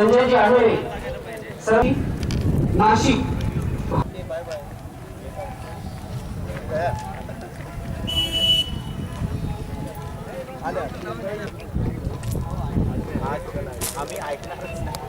Sanjayji आढळे sir Nashik आम्ही ऐकणारच नाही.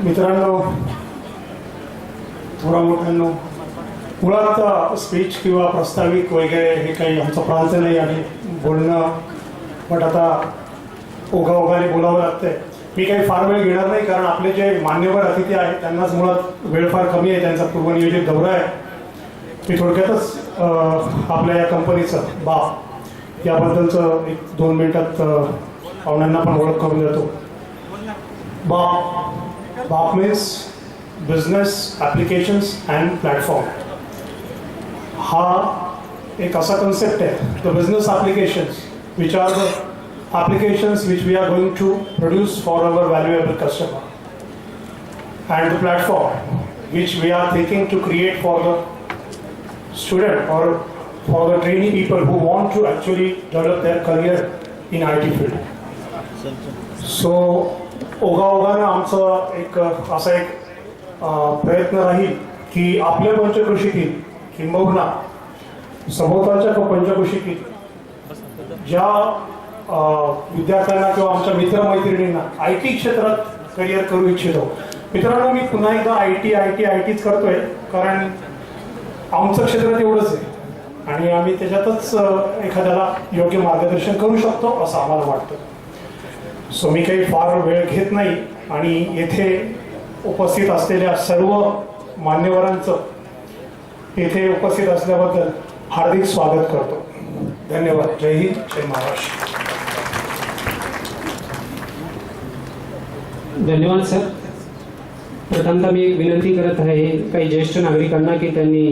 मित्रांनो, थोडा मोठ्यांनो, मुळात स्पीच किंवा प्रास्ताविक वगैरे हे काही आमचं प्रांत नाही आणि बोलणं, बट आता ओघाओघाने बोलावं लागतंय. मी काही फार वेळ घेणार नाही, कारण आपले जे मान्यवर अतिथी आहेत त्यांनाच मुळात वेळ फार कमी आहे, त्यांचा पूर्वनियोजित दौरा आहे. मी थोडक्यातच आपल्या या कंपनीचं बाप याबद्दलचं 1-2 मिनिटात पाहुण्यांना पण ओळख करून देतो. बाप means business applications and platform. हा एक असा कन्सेप्ट आहे, the business applications which are the applications which we are going to produce for our valuable customer, and the platform which we are thinking to create for the student or for the trainee people who want to actually develop their career in IT field. So ओघाओघानं आमचं एक असा एक प्रयत्न राहील की आपल्या पंचकृषीतील किंबहुना सभोवतालच्या पंचकृषीतील ज्या विद्यार्थ्यांना किंवा आमच्या मित्रमैत्रिणींना IT क्षेत्रात करिअर करू इच्छितो. मित्रांनो, मी पुन्हा एकदा आयटीच करतोय, कारण आमचं क्षेत्र तेवढंच आहे आणि आम्ही त्याच्यातच एखाद्याला योग्य मार्गदर्शन करू शकतो असं आम्हाला वाटतं. सो मी काही फार वेळ घेत नाही आणि येथे उपस्थित असलेल्या सर्व मान्यवरांचं येथे उपस्थित असल्याबद्दल हार्दिक स्वागत करतो. धन्यवाद. जय हिंद, जय महाराष्ट्र. धन्यवाद सर. प्रथमतः मी एक विनंती करत आहे काही ज्येष्ठ नागरिकांना की त्यांनी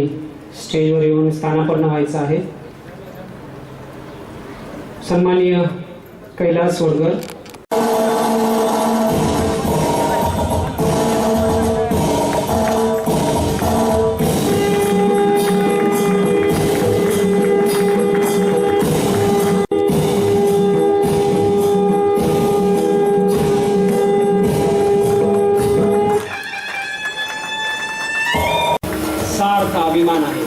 स्टेजवर येऊन स्थानापन्न व्हायचं आहे. सन्माननीय कैलास सोडकर, सार्थ अभिमान आहे.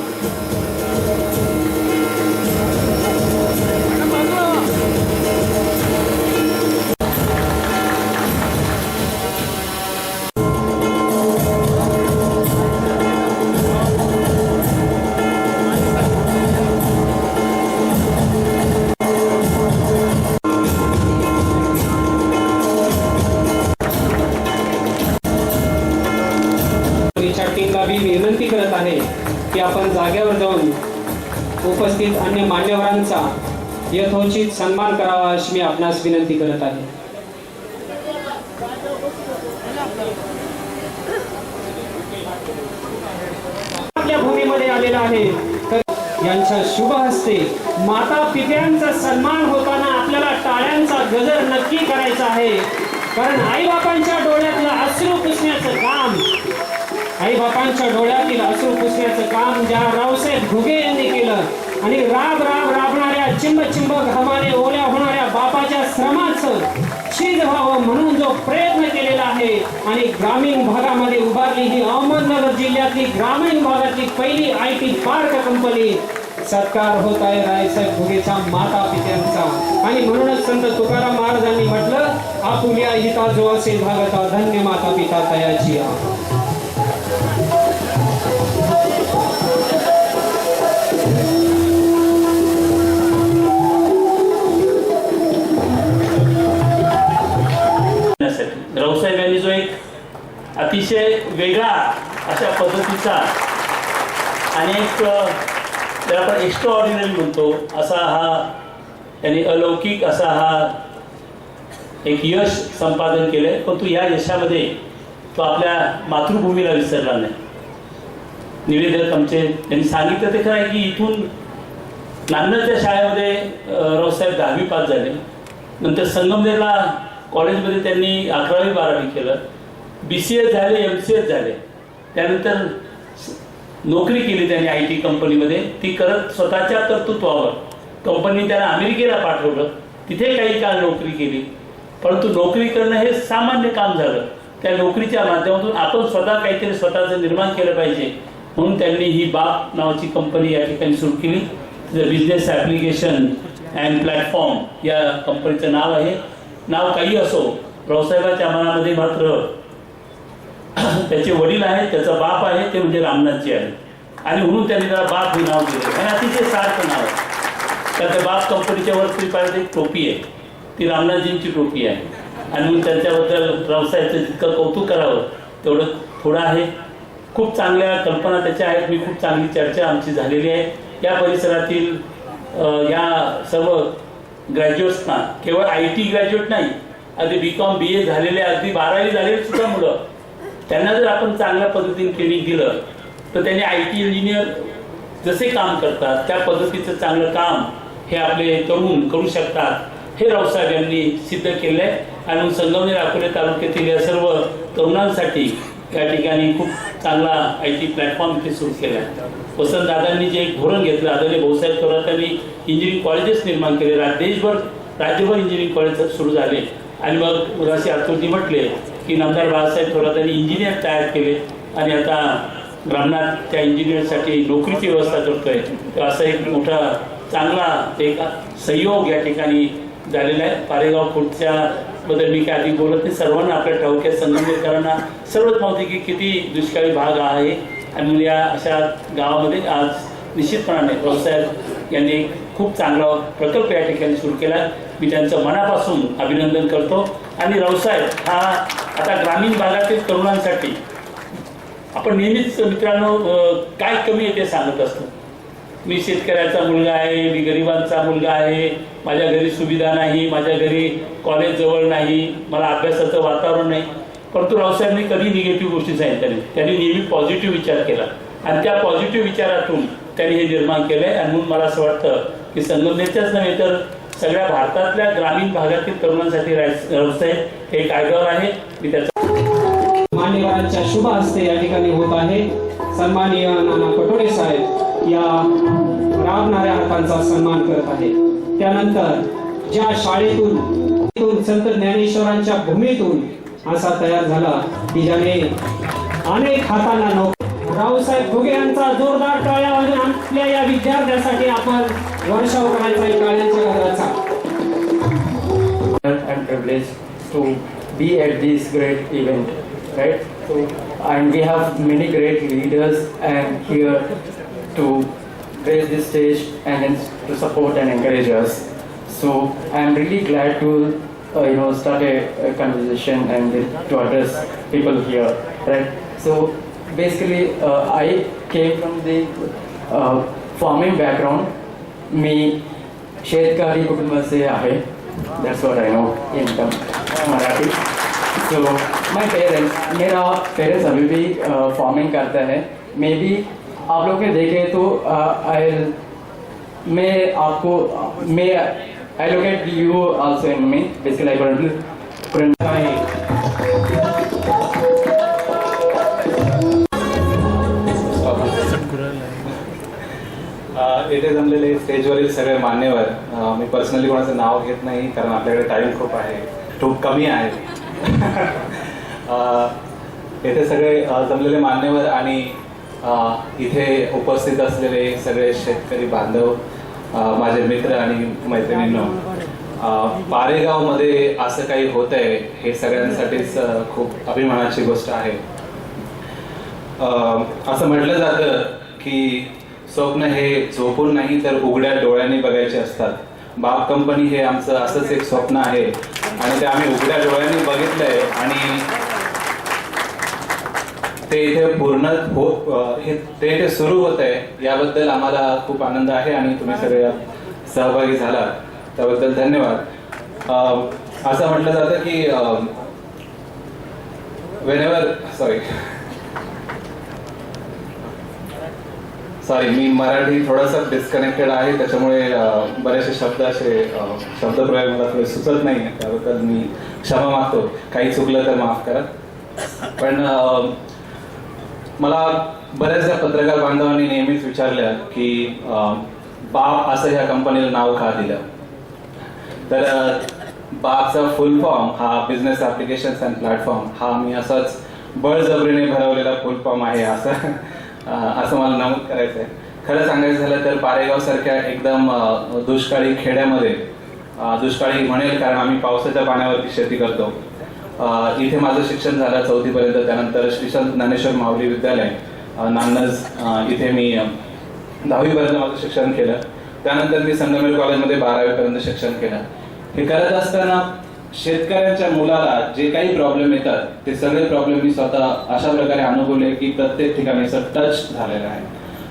टीमला मी विनंती करत आहे की आपण जागेवर जाऊन उपस्थित अन्य मान्यवरांचा यथोचित सन्मान करावा अशी मी आपणास विनंती करत आहे. आपल्या भूमीमध्ये आलेला आहे तर यांच्या शुभ हस्ते माता पित्यांचा सन्मान होताना आपल्याला टाळ्यांचा गजर नक्की करायचा आहे, कारण आई बापांच्या डोळ्यातलं अश्रू पुसण्याचं काम, आई बापांच्या डोळ्यातील अश्रू पुसण्याचं काम ज्या रावसाहेब घुगे यांनी केलं आणि राबणाऱ्या चिंब घामाने ओल्या होणाऱ्या बापाच्या श्रमाचं शीज व्हावं म्हणून जो प्रयत्न केलेला आहे आणि ग्रामीण भागामध्ये उभारली ही अहमदनगर जिल्ह्यातली ग्रामीण भागातली पहिली IT पार्क कंपनी. सत्कार होत आहे रायसाहेब घुगेचा माता पित्यांचा. आणि म्हणूनच संत तुकाराम महाराजांनी म्हटलं, आपुल्या हिता जो असे भागता धन्य माता पिता तयाची. रावसाहेब यांनी जो एक अतिशय वेगळा अशा पद्धतीचा आणि एक त्याला आपण एक्स्ट्रा ऑर्डिनरी म्हणतो असा हा त्यांनी अलौकिक असा हा एक यश संपादन केलंय. परंतु या यशामध्ये तो आपल्या मातृभूमीला विसरला नाही. निवेदक आमचे त्यांनी सांगितलं ते खरं आहे की इथून नांदच्या शाळेमध्ये रावसाहेब 10वी पास झाले. नंतर संगमनेरला कॉलेजमध्ये त्यांनी 11वी 12वी केलं. BCS झाले, MCS झाले. त्यानंतर नोकरी केली त्यांनी IT कंपनीमध्ये. ती करत स्वतःच्या कर्तृत्वावर कंपनी त्यांना अमेरिकेला पाठवलं. तिथे काही काळ नोकरी केली. परंतु नोकरी करणं हे सामान्य काम झालं. त्या नोकरीच्या माध्यमातून आपण स्वतः काहीतरी स्वतःचं निर्माण केलं पाहिजे म्हणून त्यांनी ही बाप नावाची कंपनी या ठिकाणी सुरू केली. बिझनेस ॲप्लिकेशन अँड प्लॅटफॉर्म या कंपनीचं नाव आहे. नाव काही असो, रावसाहेबांच्या मनामध्ये मात्र त्याचे वडील आहेत, त्याचा बाप आहे, ते म्हणजे रामनाथजी आहे. आणि म्हणून त्यांनी त्याला बाप हे नाव दिले आणि अतिशय सार्थ नाव आहे. कारण त्या बाप कंपनीच्या वरती पाहिजे एक टोपी आहे, ती रामनाथजींची टोपी आहे. आणि म्हणून त्यांच्याबद्दल रावसाहेबचं जितकं कौतुक करावं तेवढं थोडं आहे. खूप चांगल्या कल्पना त्याच्या आहेत. मी खूप चांगली चर्चा आमची झालेली आहे. या परिसरातील या सर्व ग्रॅज्युएट्सना, केवळ IT ग्रॅज्युएट नाही, अगदी BCom BA झालेले, अगदी 12वी झालेले सुद्धा मुलं, त्यांना जर आपण चांगल्या पद्धतीने ट्रेनिंग दिलं तर त्यांनी IT इंजिनियर जसे काम करतात त्या पद्धतीचं चांगलं काम हे आपले तरुण करू शकतात, हे रावसाहेब यांनी सिद्ध केलं आहे. आणि संगमनेर अकोले तालुक्यातील या सर्व तरुणांसाठी या ठिकाणी खूप चांगला IT प्लॅटफॉर्म इथे सुरू केला आहे. वसंतदादांनी जे एक धोरण घेतलं, आदरणीय भाऊसाहेब थोरातांनी इंजिनिअरिंग कॉलेजेस निर्माण केले, राज्यभर इंजिनिअरिंग कॉलेज सुरू झाले. आणि मग असे आतुरजी म्हटले की नामदार बाळासाहेब थोरातांनी इंजिनियर तयार केले आणि आता रामनाथ त्या इंजिनिअरसाठी नोकरीची व्यवस्था करतोय. तर असा एक मोठा चांगला एक सहयोग या ठिकाणी झालेला आहे. पारेगाव फूडच्या बद्दल मी काय आधी बोलत नाही, सर्वांना आपल्या ठाऊक्या संगमनेरकरांना सर्वच माहिती की किती दुष्काळी भाग आहे. आणि म्हणून या अशा गावामध्ये आज निश्चितपणाने रावसाहेब यांनी एक खूप चांगला प्रकल्प या ठिकाणी सुरू केला. मी त्यांचं मनापासून अभिनंदन करतो. आणि रावसाहेब हा आता ग्रामीण भागातील तरुणांसाठी आपण नेहमीच मित्रांनो काय कमी आहे ते सांगत असतो. मी शेतकऱ्याचा मुलगा आहे, मी गरिबांचा मुलगा आहे, माझ्या घरी सुविधा नाही, माझ्या घरी कॉलेज जवळ नाही, मला अभ्यासाचं वातावरण नाही. परंतु रावसाहेबांनी कधी निगेटिव्ह गोष्टी सांगितल्या नाही. त्यांनी नेहमी पॉझिटिव्ह विचार केला आणि त्या पॉझिटिव्ह विचारातून त्यांनी हे निर्माण केलं आहे. आणि म्हणून मला असं वाटतं की संगमनेरच्याच नव्हे तर सगळ्या भारतातल्या ग्रामीण भागातील तरुणांसाठी रावसाहेब एक आयडिया आहे. मी त्याचा मान्यवरांच्या शुभ हस्ते या ठिकाणी होत आहे. सन्माननीय नाना पटोले साहेब या राबणाऱ्या हातांचा सन्मान करत आहे. त्यानंतर ज्या शाळेतून संत ज्ञानेश्वरांच्या भूमीतून असा तयार झाला की ज्याने अनेक हातांना नोकरी, रावसाहेब घुगे यांचा जोरदार टाळ्या वाजून आपल्या या विद्यार्थ्यांसाठी आपण वर्षाव करायचा आहे टाळ्यांच्या गजराचा. And privileged to be at this great event, right? So, and we have many great leaders and here to grace this stage and to support and encourage us. So I am really glad to start a conversation and to address people here, right? So basically I came from the farming background. मी शेतकरी कुटुंबाचे आहे. That's what I know in Marathi. So my parents, मेरा parents अभी भी farming करता है. May be आप लोग ने देखे तो मैं I look at you also in me. Basically, I couldn't येथे जमलेले स्टेजवरील सगळे मान्यवर, मी पर्सनली कोणाचं नाव घेत नाही कारण आपल्याकडे टाईम खूप कमी आहे. येथे सगळे जमलेले मान्यवर आणि इथे उपस्थित असलेले सगळे शेतकरी बांधव, माझे मित्र आणि मैत्रिणींनो, पारेगावमध्ये असं काही होत आहे हे सगळ्यांसाठीच खूप अभिमानाची गोष्ट आहे. असं म्हटलं जातं की स्वप्न हे झोपून नाही तर उघड्या डोळ्यांनी बघायचे असतात. बाप कंपनी हे आमचं असंच एक स्वप्न आहे आणि ते आम्ही उघड्या डोळ्यांनी बघितलंय आणि ते इथे ते इथे सुरू होत आहे याबद्दल आम्हाला खूप आनंद आहे आणि तुम्ही सगळे सहभागी झालात त्याबद्दल धन्यवाद. असं म्हटलं जातं की सॉरी मी मराठी थोडासा डिस्कनेक्टेड आहे त्याच्यामुळे बरेचसे शब्दप्रयोग मला थोडे सुचत नाही, त्याबद्दल मी क्षमा मागतो. काही चुकलं तर माफ करा. पण मला बऱ्याचदा पत्रकार बांधवांनी नेहमीच विचारलं की बाप असं ह्या कंपनीला नाव का दिलं. तर बापचा फुल फॉर्म हा बिझनेस ॲप्लिकेशन्स अँड प्लॅटफॉर्म हा मी असाच बळजबरीने भरवलेला फुल फॉर्म आहे असं मला नमूद करायचं आहे. खरं सांगायचं झालं तर पारेगाव सारख्या एकदम दुष्काळी खेड्यामध्ये, दुष्काळी म्हणेल कारण आम्ही पावसाच्या पाण्यावरती शेती करतो, इथे माझं शिक्षण झालं 4थी पर्यंत. त्यानंतर श्री संत ज्ञानेश्वर माऊली विद्यालय नान्नज इथे मी 10वी पर्यंत माझं शिक्षण केलं. त्यानंतर मी संगमेश्वर कॉलेजमध्ये 12वी पर्यंत शिक्षण केलं. हे करत असताना शेतकऱ्यांच्या मुलाला जे काही प्रॉब्लेम येतात ते सगळे प्रॉब्लेम मी स्वतः अशा प्रकारे अनुभवले की प्रत्येक ठिकाणी टच झालेलं आहे.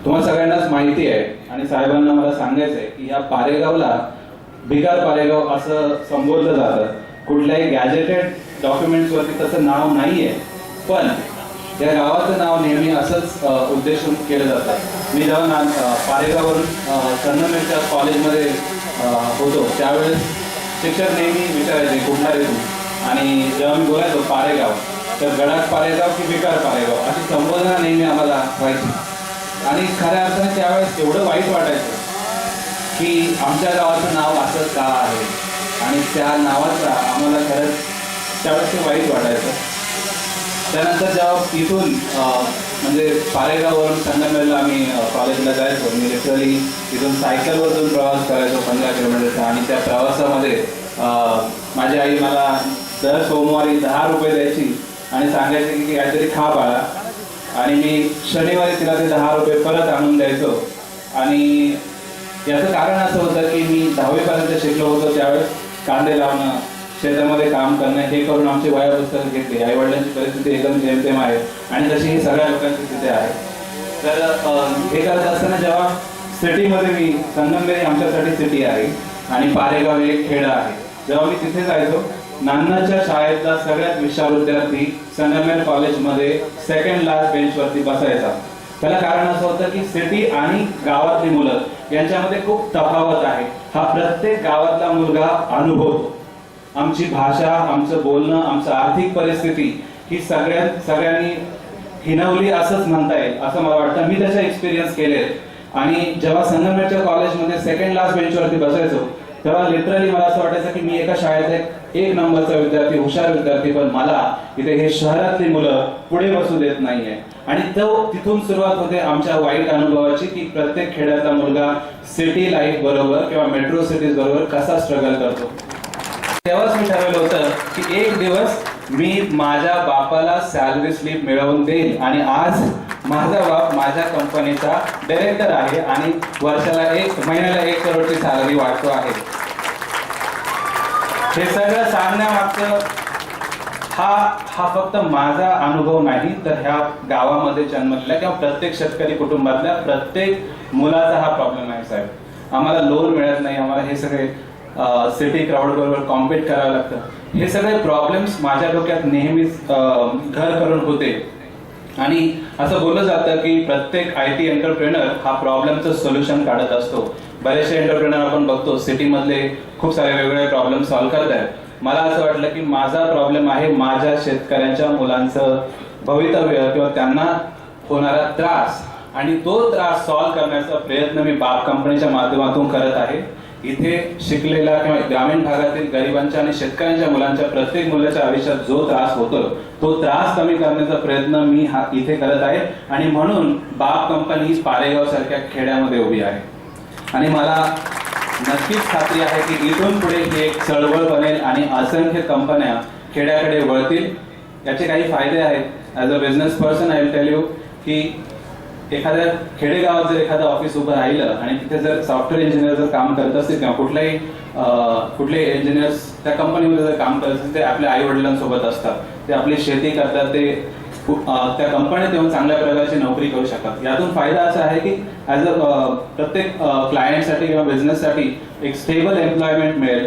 तुम्हाला सगळ्यांनाच माहिती आहे आणि साहेबांना मला सांगायचं आहे की या पारेगावला बिगार पारेगाव असं संबोधलं जातं. कुठल्याही गॅजेटेड डॉक्युमेंट्स वरती तसं नाव नाहीये, पण या गावाचं नाव नेहमी असंच उद्देशून केलं जातं. मी जेव्हा पारेगाववरून संगमेश्वर कॉलेजमध्ये होतो त्यावेळेस शिक्षक नेहमी विचारायचे कुठला रे तू, आणि जेव्हा मी बोलायचो पारेगाव तर गडाख पारेगाव की बिगार पारेगाव अशी संबोधना नेहमी आम्हाला व्हायची. आणि खऱ्या अर्थाने त्यावेळेस एवढं वाईट वाटायचं की आमच्या गावाचं नाव असं का आहे, आणि त्या नावाचा आम्हाला खरंच त्यावेळेस ते वाईट वाटायचं. त्यानंतर जेव्हा इथून म्हणजे पारेगाववरून संगमेश्वरला आम्ही कॉलेजला जायचो, मी लिटरली इथून सायकलवरून प्रवास करायचो 15 किलोमीटरचा. आणि त्या प्रवासामध्ये माझी आई मला दर सोमवारी 10 रुपये द्यायची आणि सांगायची की काहीतरी खा बाळा, आणि मी शनिवारी तिला ते 10 रुपये परत आणून द्यायचो. आणि याचं कारण असं होतं की मी 10वी पर्यंत शिकलो होतो. त्यावेळेस कांदे लावणं, शेतामध्ये काम करणं हे करून आमची वया पुस्तकं घेतली. आई वडिलांची परिस्थिती एकदम जेमतेम आहे आणि तशी ही सगळ्या लोकांची स्थिती आहे. तर हे करत असताना जेव्हा सिटीमध्ये मी संगमनेर आमच्यासाठी सिटी आहे आणि पारेगाव हे एक खेडं आहे, जेव्हा मी तिथे जायचो नान्नाच्या शाळेतला सगळ्यात विशाल विद्यार्थी संगमेश्वर कॉलेजमध्ये सेकंड लास्ट बेंचवरती बसायचा. त्याला कारण असं होतं की सिटी आणि गावातली मुलं यांच्यामध्ये खूप तफावत आहे. हा प्रत्येक गावातला मुलगा अनुभवतो. आमची भाषा, आमचं बोलणं, आमचं आर्थिक परिस्थिती ही सगळ्यांनी हिनवली असंच म्हणता येईल असं मला वाटतं. मी त्याचे एक्सपिरियन्स केले. आणि जेव्हा संगमेश्वरच्या कॉलेजमध्ये सेकंड लास्ट बेंचवरती बसायचो तेव्हा लिटरली मला असं वाटायचं की मी एका शाळेत एक नंबरचा विद्यार्थी, हुशार विद्यार्थी, पण मला इथे हे शहरातली मुलं पुढे बसू देत नाहीये. आणि तिथून सुरुवात होते आमच्या वाईट अनुभवाची की प्रत्येक खेड्यातला मुलगा सिटी लाईफ बरोबर किंवा मेट्रो सिटीज बरोबर कसा स्ट्रगल करतो. तेव्हाच मी ठरवलं होतं की एक दिवस मी माझ्या बापाला सॅलरी स्लिप मिळवून देईल. आणि आज माझा बाप माझ्या कंपनीचा डायरेक्टर आहे आणि वर्षाला महिन्याला 1 करोडची सॅलरी वाटतो आहे. हे सगळं सांगण्यामागचं हा फक्त माझा अनुभव नाही, तर ह्या गावामध्ये जन्मलेल्या किंवा प्रत्येक शेतकरी कुटुंबातल्या प्रत्येक मुलाचा हा प्रॉब्लेम आहे. साहेब, आम्हाला लोन मिळत नाही, आम्हाला हे सगळे सिटी क्राऊड बरोबर कॉम्पिट करावं लागतं. हे सगळे प्रॉब्लेम्स माझ्या डोक्यात नेहमीच घर करून होते. आणि असं बोललं जातं की प्रत्येक IT एंटरप्रेनर हा प्रॉब्लेमचं सोल्युशन काढत असतो. बरेचसे एंटरप्रेनर आपण बघतो सिटीमधले खूप सारे वेगवेगळे प्रॉब्लेम सॉल्व्ह करत आहेत. मला असं वाटलं की माझा प्रॉब्लेम आहे माझ्या शेतकऱ्यांच्या मुलांचं भवितव्य किंवा त्यांना होणारा त्रास, आणि तो त्रास सॉल्व्ह करण्याचा प्रयत्न मी बाप कंपनीच्या माध्यमातून करत आहे. इथे शिकलेल्या किंवा ग्रामीण भागातील गरिबांच्या आणि शेतकऱ्यांच्या मुलांच्या प्रत्येक मुलाच्या आयुष्यात जो त्रास होतो तो त्रास कमी करण्याचा प्रयत्न मी इथे करत आहे. आणि म्हणून बाप कंपनी ही पारेगाव सारख्या खेड्यामध्ये उभी आहे. आणि मला नक्कीच खात्री आहे की इथून पुढे ही एक चळवळ बनेल आणि असंख्य कंपन्या खेड्याकडे वळतील. याचे काही फायदे आहेत. As a business person I will tell you की एखाद्या खेडेगावात जर एखादं ऑफिस उभं राहिलं आणि तिथे जर सॉफ्टवेअर इंजिनियर जर काम करत असतील किंवा कुठले इंजिनियर्स त्या कंपनीमध्ये जर काम करत असतील ते आपल्या आई वडिलांसोबत असतात, ते आपली शेती करतात, ते त्या कंपनीत येऊन चांगल्या प्रकारची नोकरी करू शकतात. यातून फायदा असा आहे की ॲज अ प्रत्येक क्लायंटसाठी किंवा बिझनेससाठी एक स्टेबल एम्प्लॉयमेंट मिळेल.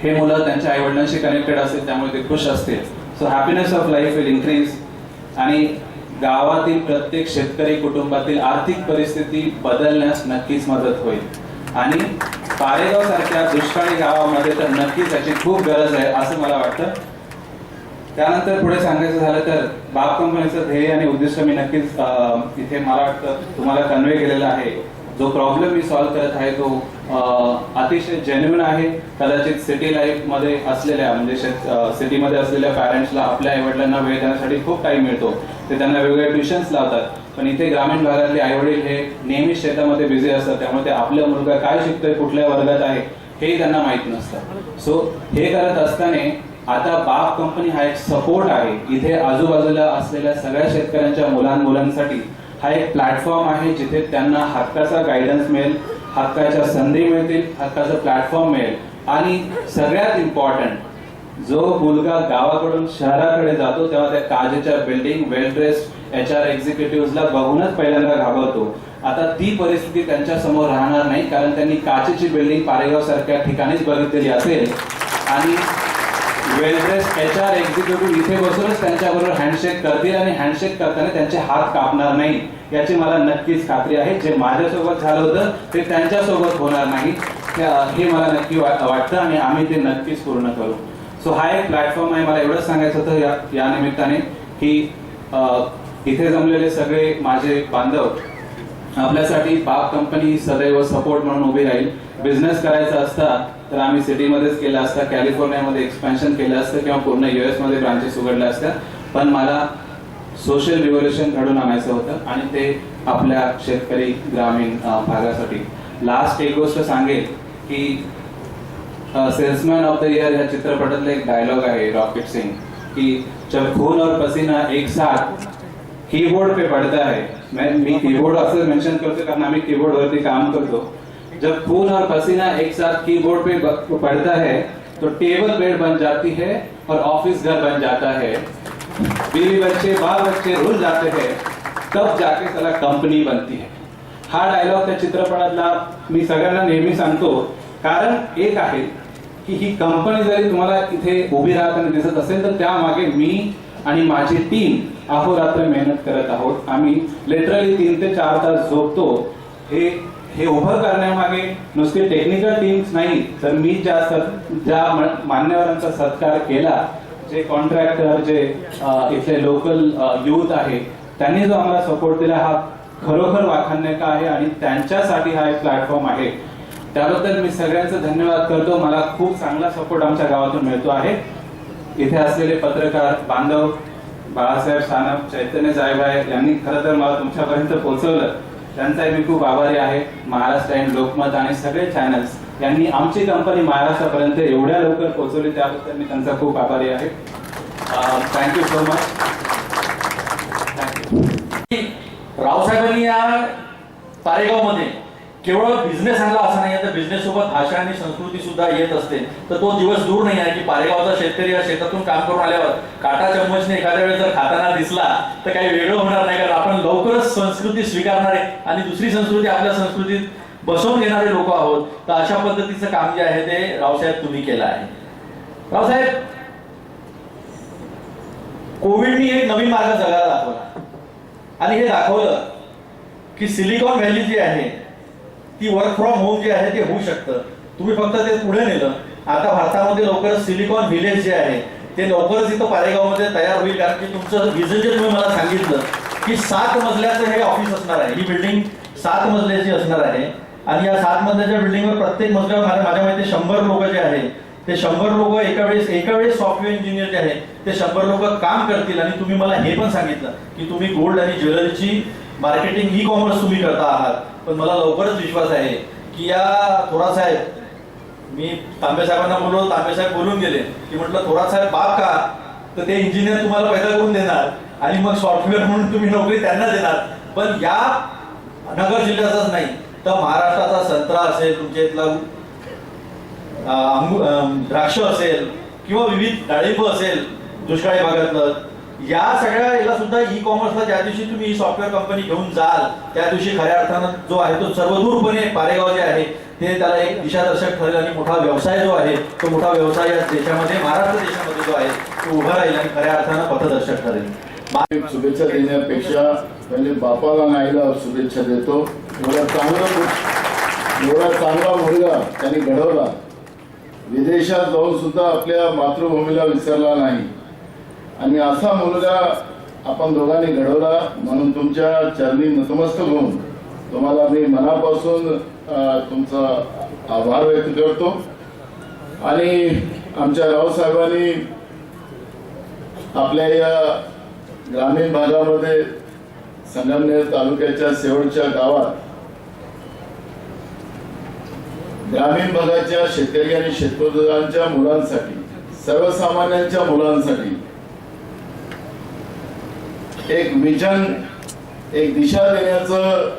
हे मुलं त्यांच्या आई वडिलांशी कनेक्टेड असतील त्यामुळे ते खुश असतील. So happiness of life will increase. आणि गावातील प्रत्येक शेतकरी कुटुंबातील आर्थिक परिस्थिती बदलण्यास नक्कीच मदत होईल. आणि पारेगाव सारख्या दुष्काळी गावामध्ये तर नक्कीच याची खूप गरज आहे असं मला वाटतं. त्यानंतर पुढे सांगायचं झालं तर बाप कंपनीचं ध्येय आणि उद्दिष्ट मी नक्कीच इथे मला वाटतं तुम्हाला कन्वे केलेलं आहे. जो प्रॉब्लेम मी सॉल्व्ह करत आहे तो अतिशय जेन्युइन आहे. कदाचित सिटी लाईफ मध्ये असलेल्या म्हणजे सिटीमध्ये असलेल्या पॅरेंट्सला आपल्या आईवडिलांना वेळ देण्यासाठी खूप टाइम मिळतो, ते त्यांना वेगवेगळे ट्युशन्स लावतात. पण इथे ग्रामीण भागातले आईवडील हे नेहमी शेतामध्ये बिझी असतात, त्यामुळे ते आपला मुलगा काय शिकतोय, कुठल्या वर्गात आहे हेही त्यांना माहीत नसतं. सो हे करत असताना आता बाप कंपनी हा एक सपोर्ट आहे. इथे आजूबाजूला असलेल्या सगळ्या शेतकऱ्यांच्या मुलांसाठी हा एक प्लॅटफॉर्म आहे जिथे त्यांना हक्काचा गायडन्स मिळेल, हक्काच्या संधी मिळतील, हक्काचं प्लॅटफॉर्म मिळेल. आणि सगळ्यात इम्पॉर्टंट, जो मुलगा गावाकडून शहराकडे जातो तेव्हा त्या काचेच्या बिल्डिंग, वेल ड्रेस्ड HR एक्झिक्युटिव्हला बघूनच पहिल्यांदा घाबरतो. आता ती परिस्थिती त्यांच्या समोर राहणार नाही, कारण त्यांनी काचेची बिल्डिंग पारेगाव सारख्या ठिकाणीच बघितलेली असेल आणि वेल ड्रेस्ड HR एक्झिक्युटिव्ह इथे बसूनच त्यांच्याबरोबर हँडशेक करतील आणि हँडशेक करताना त्यांचे हात कापणार नाही याची मला नक्कीच खात्री आहे. जे माझ्यासोबत झालं होतं ते त्यांच्यासोबत होणार नाही हे मला नक्की वाटतं आणि आम्ही ते नक्कीच पूर्ण करू. सो हा एक प्लॅटफॉर्म आहे. मला एवढंच सांगायचं होतं या निमित्ताने की इथे जमलेले सगळे माझे बांधव आपल्यासाठी बाप कंपनी सदैव सपोर्ट म्हणून उभी राहील. बिझनेस करायचा असता तर आम्ही सिटीमध्येच केला असता, कॅलिफोर्नियामध्ये एक्सपेन्शन केलं असतं किंवा पूर्ण US मध्ये ब्रांचेस उघडल्या असत्या. पण मला सोशल रिव्होल्युशन घडून आणायचं होतं आणि ते आपल्या शेतकरी ग्रामीण भागासाठी. लास्ट एक गोष्ट सांगेल की सेल्समॅन ऑफ द इयर ह्या चित्रपटातला एक डायलॉग आहे रॉकेट सिंग की जब खून और पसीना एक साथ कीबोर्ड पे पड़ता है. मी कीबोर्ड असं मेन्शन करतो कारण आम्ही कीबोर्ड वरती काम करतो. जब खून और पसीना एक साथ कीबोर्ड पे पड़ता है तो टेबल बेड बन जाती है और ऑफिस घर बन जाता है. बीवी बच्चे बाल बच्चे रुल जाते हैं, तब जाके साला कंपनी बनती है. हा डायलॉग त्या चित्रपटातला मी सगळ्यांना नेहमी सांगतो, कारण एक आहे की ही कंपनी जरी तुम्हाला इथे उभी राहताना दिसत असेल तर त्यामागे मी आणि माझी टीम अहोरात्र मेहनत करत आहोत. आम्ही लिटरली 3 ते 4 तास झोपतो. हे उभं करण्यामागे नुसते टेक्निकल टीम्स नाही तर मी ज्या मान्यवरांचा सत्कार केला, जे कॉन्ट्रॅक्टर, जे इथले लोकल युथ आहे, त्यांनी जो आम्हाला सपोर्ट दिला हा खरोखर वाखाणण्याचा आहे आणि त्यांच्यासाठी हा एक प्लॅटफॉर्म आहे. त्याबद्दल मी सगळ्यांचं धन्यवाद करतो. मला खूप चांगला सपोर्ट आमच्या गावातून मिळतो आहे. इथे असलेले पत्रकार बांधव, बाळासाहेब सानप, चैतन्य जायभाय यांनी खरं तर मला तुमच्यापर्यंत पोहोचवलं, त्यांचाही मी खूप आभारी आहे. महाराष्ट्र टाइम, लोकमत आणि सगळे चॅनल्स यांनी आमची कंपनी महाराष्ट्रापर्यंत एवढ्या लवकर पोहोचवली त्याबद्दल मी त्यांचा खूप आभारी आहे. Thank you so much. रावसाहेबांनी या पारेगावमध्ये केवळ बिझनेस आणला असं नाही, तर बिझनेस सोबत भाषा आणि संस्कृती सुद्धा येत असते. तर तो दिवस दूर नाही आहे की पारेगावचा शेतकरी या शेतातून काम करून आल्यावर काटा चम्मचने एखाद्या वेळेस जर खाताना दिसला तर काही वेगळं होणार नाही, कारण आपण लवकरच संस्कृती स्वीकारणारे आणि दुसरी संस्कृती आपल्या संस्कृतीत बसवून घेणारे लोक आहोत. तर अशा पद्धतीचं काम जे आहे ते रावसाहेब तुम्ही केलं आहे. रावसाहेब, कोविडनी एक नवीन मार्ग जगाला दाखवला आणि हे दाखवलं की सिलिकॉन व्हॅली जी आहे ती वर्क फ्रॉम होम जे आहे ते होऊ शकतं. तुम्ही फक्त ते पुढे नेलं. आता भारतामध्ये लवकरच सिलिकॉन व्हिलेज जे आहे ते लवकरच इथं पारेगावमध्ये तयार होईल, कारण की तुमचं व्हिजन जे तुम्ही मला सांगितलं की 7 मजल्याचं हे ऑफिस असणार आहे. ही बिल्डिंग 7 मजल्याची असणार आहे आणि या 7 मजल्याच्या बिल्डिंगवर प्रत्येक मजल्यावर माझ्या माहिती 100 लोक जे आहेत ते 100 लोक एका वेळेस सॉफ्टवेअर इंजिनियर जे आहे ते 100 लोक काम करतील. आणि तुम्ही मला हे पण सांगितलं की तुम्ही गोल्ड आणि ज्वेलरीची मार्केटिंग, ई कॉमर्स तुम्ही करता आहात. पण मला लवकरच विश्वास आहे की या थोरात साहेब, मी तांबे साहेबांना बोललो, तांबे साहेब बोलून गेले की म्हटलं थोरात साहेब बाप का, तर ते इंजिनियर तुम्हाला पैदा करून देणार आणि मग सॉफ्टवेअर म्हणून तुम्ही नोकरी त्यांना देणार. पण या नगर जिल्ह्याचाच नाही तर महाराष्ट्राचा संत्रा असेल, तुमच्या इथला द्राक्ष असेल किंवा विविध डाळिंब असेल दुष्काळी भागातलं, या सगळ्या याला सुद्धा ई कॉमर्सला ज्या दिवशी तुम्ही ही सॉफ्टवेअर कंपनी घेऊन जाल त्या दिवशी खऱ्या अर्थानं जो आहे तो सर्वदूरपणे पारेगाव जे आहे ते त्याला एक दिशादर्शक ठरेल आणि मोठा व्यवसाय जो आहे तो मोठा व्यवसाय या देशामध्ये, महाराष्ट्र देशामध्ये जो आहे तो उभा राहील आणि खऱ्या अर्थानं पथदर्शक ठरेल. शुभेच्छा देण्यापेक्षा पहिले बापाला नाहीला शुभेच्छा देतो. एवढा चांगला मुलगा त्यांनी घडवला. विदेशात जाऊन सुद्धा आपल्या मातृभूमीला विसरला नाही आणि असा मुलगा आपण दोघांनी घडवला, म्हणून तुमच्या चरणी नतमस्तक होऊन तुम्हाला मी मनापासून तुमचा आभार व्यक्त करतो. आणि आमच्या रावसाहेबांनी आपल्या या ग्रामीण भागामध्ये संगमनेर तालुक्याच्या शेवटच्या गावात ग्रामीण भागाच्या शेतकरी आणि शेतमजुरांच्या मुलांसाठी सर्वसामान्यांच्या मुलांसाठी एक विजन, एक दिशा देण्याचं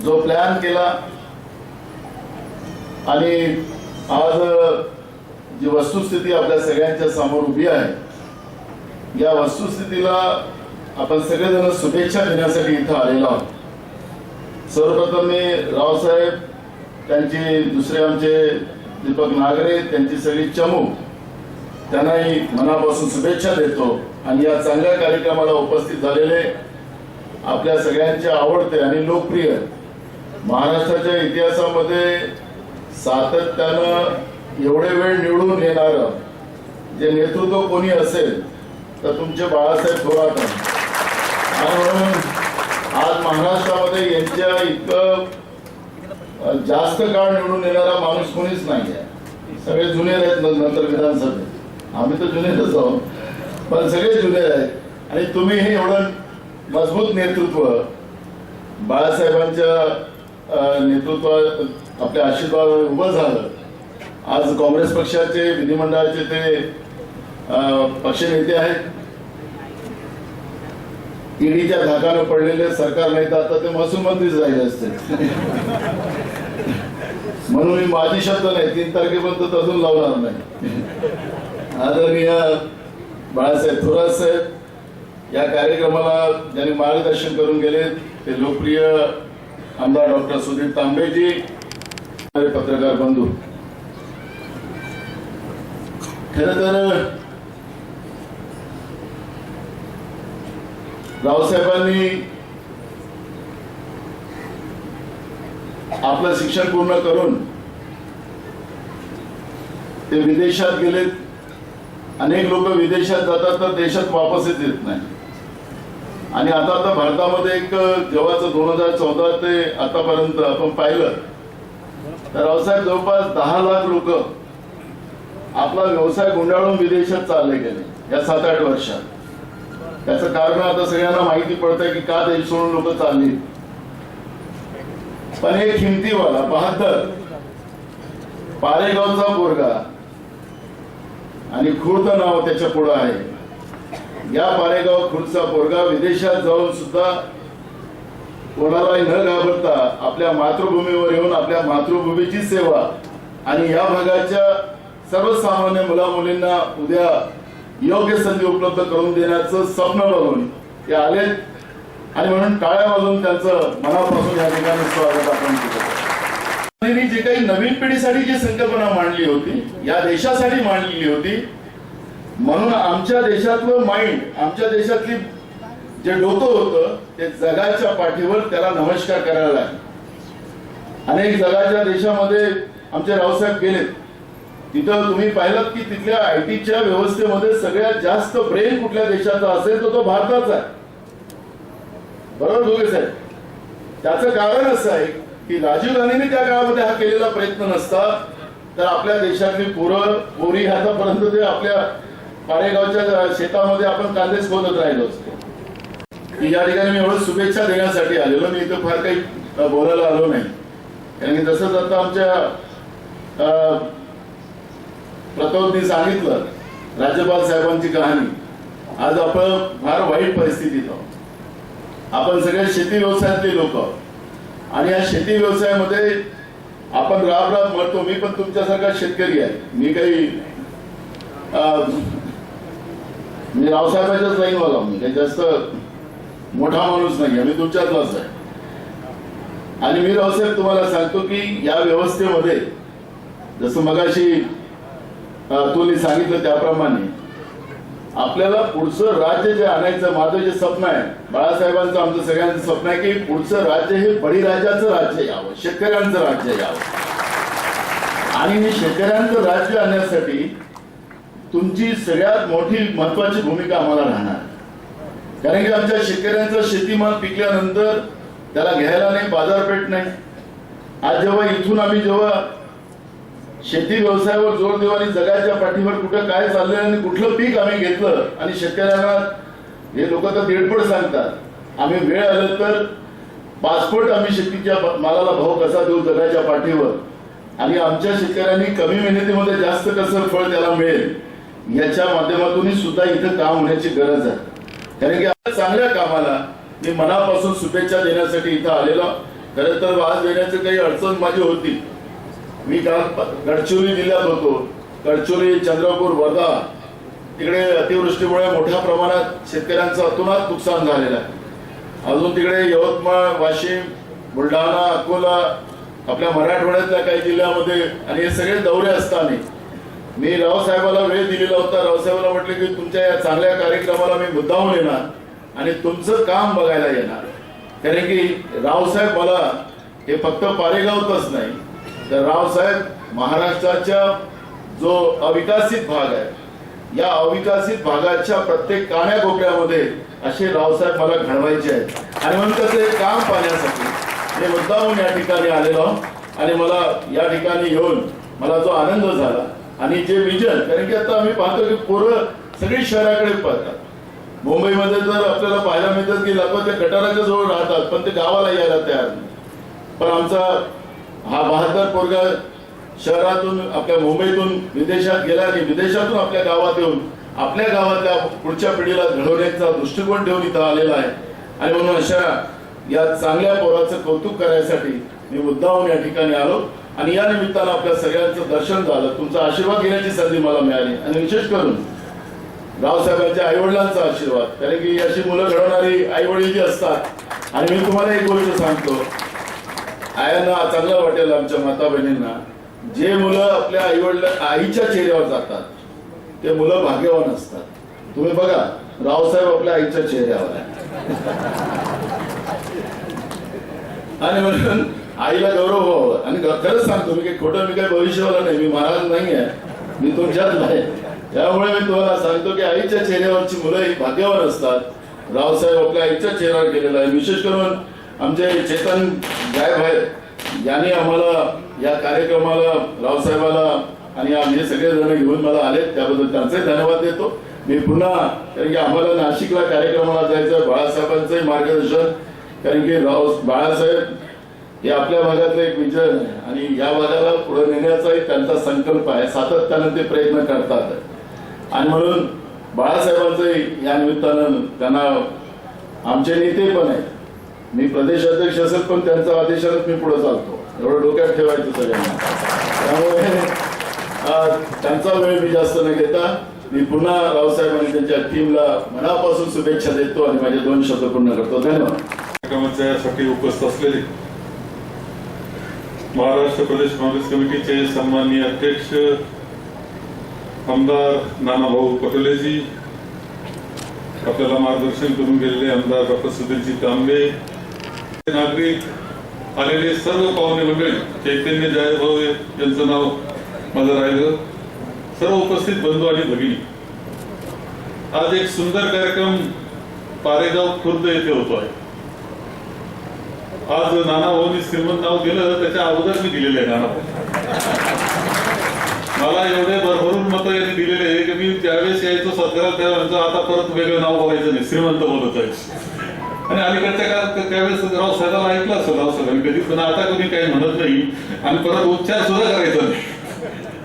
जो प्लॅन केला आणि आज जी वस्तुस्थिती आपल्या सगळ्यांच्या समोर उभी आहे, या वस्तुस्थितीला आपण सगळेजण शुभेच्छा देण्यासाठी इथं आलेलो आहोत. सर्वप्रथम मी रावसाहेब, त्यांचे दुसरे आमचे दीपक नागरे, त्यांची सगळी चमू, त्यांनाही मनापासून शुभेच्छा देतो. आणि या चांगल्या कार्यक्रमाला उपस्थित झालेले आपल्या सगळ्यांचे आवडते आणि लोकप्रिय, महाराष्ट्राच्या इतिहासामध्ये सातत्यानं एवढे वेळ निवडून येणारं जे नेतृत्व कोणी असेल तर तुमचे बाळासाहेब थोरात आहे. आणि म्हणून आज महाराष्ट्रामध्ये यांच्या इतकं जास्त काळ निवडून येणारा माणूस कोणीच नाही आहे. सगळे जुनेर आहेत. नंतर विधानसभेत आम्ही तर जुनेरच आहोत, पण सगळे जुनेर आहेत. आणि तुम्ही हे एवढं मजबूत नेतृत्व बाळासाहेबांच्या नेतृत्वात आपल्या आशीर्वादावर उभं झालं. आज काँग्रेस पक्षाचे विधिमंडळाचे ते पक्षनेते आहेत. ईडीच्या धाकानं पडलेले सरकार नाही तर आता ते महसूल मंत्रीच राहिले असते. म्हणून मी माझी शब्द नाही, 3 तारखेपर्यंत अजून लावणार नाही. आदरणीय बाळासाहेब थोरात साहेब या कार्यक्रमाला ज्यांनी मार्गदर्शन करून गेले ते लोकप्रिय आमदार डॉक्टर सुधीर तांबेजी, पत्रकार बंधू. खरं तर रावसाहेबांनी आपलं शिक्षण पूर्ण करून ते विदेशात गेलेत. अनेक लोक विदेशात जातात तर देशात वापसच येत नाही. आणि आता तर भारतामध्ये एक जेव्हाच 2014 ते आतापर्यंत आपण पाहिलं तर रावसाहेब जवळपास 10 लाख लोक आपला व्यवसाय गुंडाळून विदेशात चालले गेले या 7-8 वर्षात. त्याचं कारण आता सगळ्यांना माहिती पडतंय की का देश सोडून लोक चालली. पण एक हिमतीवाला बहादर पारेगावचा पोरगा आणि खुर्द नाव त्याच्या पुढे आहे. या पारेगाव खुर्दचा पोरगा विदेशात जाऊन सुद्धा कोणालाही न घाबरता आपल्या मातृभूमीवर येऊन आपल्या मातृभूमीची सेवा आणि या भागाच्या सर्वसामान्य मुलामुलींना उद्या योग्य संधी उपलब्ध करून देण्याचं स्वप्न बघून ते आले. आणि म्हणून टाळ्या वाजवून त्यांचं मनापासून या ठिकाणी स्वागत आपण केलं. जी काही नवीन पिढीसाठी जी संकल्पना मांडली होती, या देशासाठी मांडलेली होती. म्हणून आमच्या देशातलं माइंड, आमच्या देशातली जे डोकं होतं ते जगाच्या पाठीवर त्याला नमस्कार करायला लागले. अनेक जगाच्या देशामध्ये आमचे रावसाहेब गेलेत. तिथं तुम्ही पाहिलं की तिथल्या आयटीच्या व्यवस्थेमध्ये सगळ्यात जास्त ब्रेन कुठल्या देशाचा असेल तर तो भारताचा आहे. बरोबर दोघे साहेब. त्याचं कारण असं आहे की राजीव गांधींनी त्या काळामध्ये हा केलेला प्रयत्न नसता तर आपल्या देशातली पोरी आतापर्यंत ते आपल्या पारेगावच्या शेतामध्ये आपण कांदेच खोदत राहिलो असतो. या ठिकाणी मी एवढं शुभेच्छा देण्यासाठी आलेलो. मी इथं फार काही बोलायला आलो नाही, कारण की जसं आता आमच्या प्रतोदनी सांगितलं राज्यपाल साहेबांची कहाणी. आज आपण फार वाईट परिस्थितीत आहोत. आपण सगळे शेती व्यवसायातले लोक आहोत आणि या शेती व्यवसायामध्ये आपण राब मरतो. मी पण तुमच्यासारखा शेतकरी आहे. मी काही मी रावसाहेबांच्याच लाईनवाला, मी काही जास्त मोठा माणूस नाही, मी तुमच्यातलाच आहे. आणि मी रावसाहेब तुम्हाला सांगतो की या व्यवस्थेमध्ये जसं मगाशी तुम्ही सांगितलं त्याप्रमाणे आपल्याला पुढचं राज्य जे आणायचं, माझं जे स्वप्न आहे, बाळासाहेबांचं आमचं सगळ्यांचं स्वप्न आहे की पुढचं राज्य हे बळीराजाचं राज्य यावं, शेतकऱ्यांचं राज्य यावं. आणि मी शेतकऱ्यांचं राज्य आणण्यासाठी तुमची सगळ्यात मोठी महत्वाची भूमिका आम्हाला राहणार. कारण की आमच्या शेतकऱ्यांचा शेतीमाल पिकल्यानंतर त्याला घ्यायला नाही, बाजारपेठ नाही. आज जेव्हा इथून आम्ही जेव्हा शेती व्यवसायावर जोर देऊ आणि जगाच्या पाठीवर कुठं काय चाललंय आणि कुठलं पीक आम्ही घेतलं आणि शेतकऱ्यांना हे लोक तर दीडपट सांगतात. आम्ही वेळ आलं तर पासपोर्ट आम्ही शेतीच्या मालाला भाव कसा देऊ जगाच्या पाठीवर आणि आमच्या शेतकऱ्यांनी कमी मेहनतीमध्ये जास्त कसं फळ त्याला मिळेल याच्या माध्यमातून सुद्धा इथं काम होण्याची गरज आहे. कारण की आपल्या चांगल्या कामाला मी मनापासून शुभेच्छा देण्यासाठी इथं आलेलो. खरं तर वाद देण्याची काही अडचण माझी होती. मी काल गडचिरोली जिल्ह्यात होतो. गडचिरोली, चंद्रपूर, वर्धा तिकडे अतिवृष्टीमुळे मोठ्या प्रमाणात शेतकऱ्यांचं अतोनात नुकसान झालेलं आहे. अजून तिकडे यवतमाळ, वाशिम, बुलढाणा, अकोला, आपल्या मराठवाड्यातल्या काही जिल्ह्यामध्ये आणि हे सगळे दौरे असताना मी रावसाहेबाला वेळ दिलेला होता. रावसाहेबाला म्हटलं की तुमच्या या चांगल्या कार्यक्रमाला मी मुद्दामून येणार आणि तुमचं काम बघायला येणार. कारण की रावसाहेब मला हे फक्त पारेगावतच नाही तर रावसाहेब महाराष्ट्राच्या जो अविकसित भाग आहे या अविकसित भागाच्या प्रत्येक कान्याकोपऱ्यामध्ये असे रावसाहेब मला घडवायचे आहेत. आणि म्हणून त्याचं हे काम पाहण्यासाठी मी मुद्दामून या ठिकाणी आलेलो आणि मला या ठिकाणी येऊन मला जो आनंद झाला आणि जे विजन, कारण की आता आम्ही पाहतो की पोरं सगळी शहराकडे पाहतात. मुंबईमध्ये तर आपल्याला पाहायला मिळतात की लोक त्या गटाराच्या जवळ राहतात पण ते गावाला यायला तयार नाही. पण आमचा हा बहादर पोरगा शहरातून आपल्या मुंबईतून विदेशात गेला आणि विदेशातून आपल्या गावात येऊन आपल्या गावातल्या पुढच्या पिढीला घडवण्याचा दृष्टिकोन ठेवून इथं आलेला आहे. आणि म्हणून अशा या चांगल्या पोराचं कौतुक करायसाठी मी मुद्दामून या ठिकाणी आलो आणि या निमित्तानं आपल्या सगळ्यांचं दर्शन झालं. तुमचा आशीर्वाद घेण्याची संधी मला मिळाली आणि विशेष करून रावसाहेबांच्या आईवडिलांचा आशीर्वाद. कारण की अशी मुलं घडवणारी आईवडील जी असतात. आणि मी तुम्हाला एक गोष्ट सांगतो, आयांना चांगलं वाटेल आमच्या माता बहिणींना, जे मुलं आपल्या आईच्या चेहऱ्यावर जातात ते मुलं भाग्यवान असतात. तुम्ही बघा रावसाहेब आपल्या आईच्या चेहऱ्यावर आहे आणि म्हणून आईला गौरव व्हावं. आणि खरंच सांगतो मी काही खोटं, मी काही भविष्यवाला नाही, मी महाराज नाही आहे, मी तुमच्यात आहे. त्यामुळे मी तुम्हाला सांगतो की आईच्या चेहऱ्यावरची मुलं ही भाग्यवान असतात. रावसाहेब आपल्या आईच्या चेहऱ्यावर केलेला आहे. विशेष करून आमचे चेतन गायब आहेत यांनी आम्हाला या कार्यक्रमाला, रावसाहेबाला आणि आमचे सगळे जण घेऊन मला आले त्याबद्दल त्यांचे धन्यवाद देतो मी पुन्हा. कारण की आम्हाला नाशिकला कार्यक्रमाला जायचं, बाळासाहेबांचंही मार्गदर्शन, कारण की बाळासाहेब हे आपल्या भागातलं एक विजन आहे आणि या भागाला पुढे नेण्याचाही त्यांचा संकल्प आहे. सातत्यानं ते प्रयत्न करतात आणि म्हणून बाळासाहेबांचंही या निमित्तानं त्यांना आमचे नेते पण आहेत. मी प्रदेशाध्यक्ष असेल पण त्यांच्या आदेशानच मी पुढे चालतो, एवढं डोक्यात ठेवायचं सगळ्यांना. त्यामुळे त्यांचा वेळ मी जास्त न घेता मी पुन्हा रावसाहेब आणि त्यांच्या टीमला मनापासून शुभेच्छा देतो आणि माझे 2 शब्द पूर्ण करतो. धन्यवाद. कार्यक्रमासाठी उपस्थित असलेले महाराष्ट्र प्रदेश काँग्रेस कमिटीचे सन्माननीय अध्यक्ष आमदार नानाभाऊ पटोलेजी, आपल्याला मार्गदर्शन करून गेलेले आमदार डॉक्टर सुधीरजी तांबे, नागरिक, आलेले सर्व पाहुणे मंडळी, चैतन्य जायभाऊ यांचं नाव माझं राहिलं, सर्व उपस्थित बंधू आणि भगिनी, आज एक सुंदर कार्यक्रम पारेगाव खुर्द येथे होतो आहे. आज नानाभाऊंनी श्रीमंत नाव दिलं, त्याच्या अगोदर मी दिलेलं आहे नानाभाऊ. मला एवढे भरभरून मतं यांनी दिलेले आहे की मी ज्यावेळेस यायचो सत्कारात त्यावेळेस आता परत वेगळं नाव बघायचं नाही, श्रीमंत बोलत आहे. आणि अलीकडच्या काळात त्यावेळेस रावसाहेबाला ऐकलं असं रावसाहेबांनी कधी, पण आता कोणी काही म्हणत नाही आणि परत उच्चार सुद्धा करायचा नाही.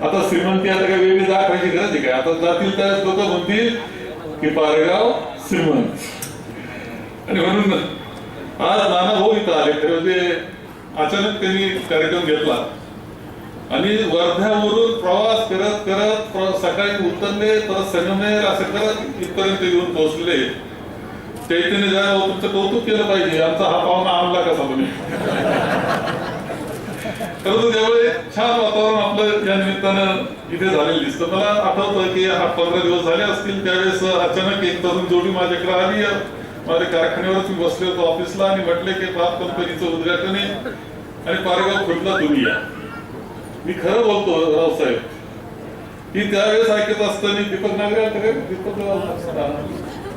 आता श्रीमंती आता काही वेगळी दाखवायची गरज आहे काय? आता जातील त्या लोक म्हणतील की पारेगाव श्रीमंत. आणि म्हणून आज नानाभाऊ इथं आले. खरं म्हणजे अचानक त्यांनी कार्यक्रम घेतला आणि वर्ध्यावरून प्रवास करत करत सकाळी उतरले, परत संगमेर असं करत इथपर्यंत येऊन पोहोचले. चैतन्य जायभाऊ तुमचं कौतुक केलं पाहिजे, आमचा हा पाहुणा आणला कसा तुम्ही. परंतु त्यामुळे छान वातावरण आपलं या निमित्तानं इथे झालेलं दिसतं. मला आठवतं की 15 दिवस झाले असतील, त्यावेळेस अचानक एक तरुण जोडी माझ्याकडे आली. माझ्या कारखान्यावरच मी बसले होतो ऑफिसला आणि म्हटले की बाप कंपनीचं उद्घाटन आहे आणि पारेगाव खुर्दला तुम्ही या. मी खरं बोलतो रावसाहेब, ही त्यावेळेस ऐकत असताना दीपक नागरे दीपक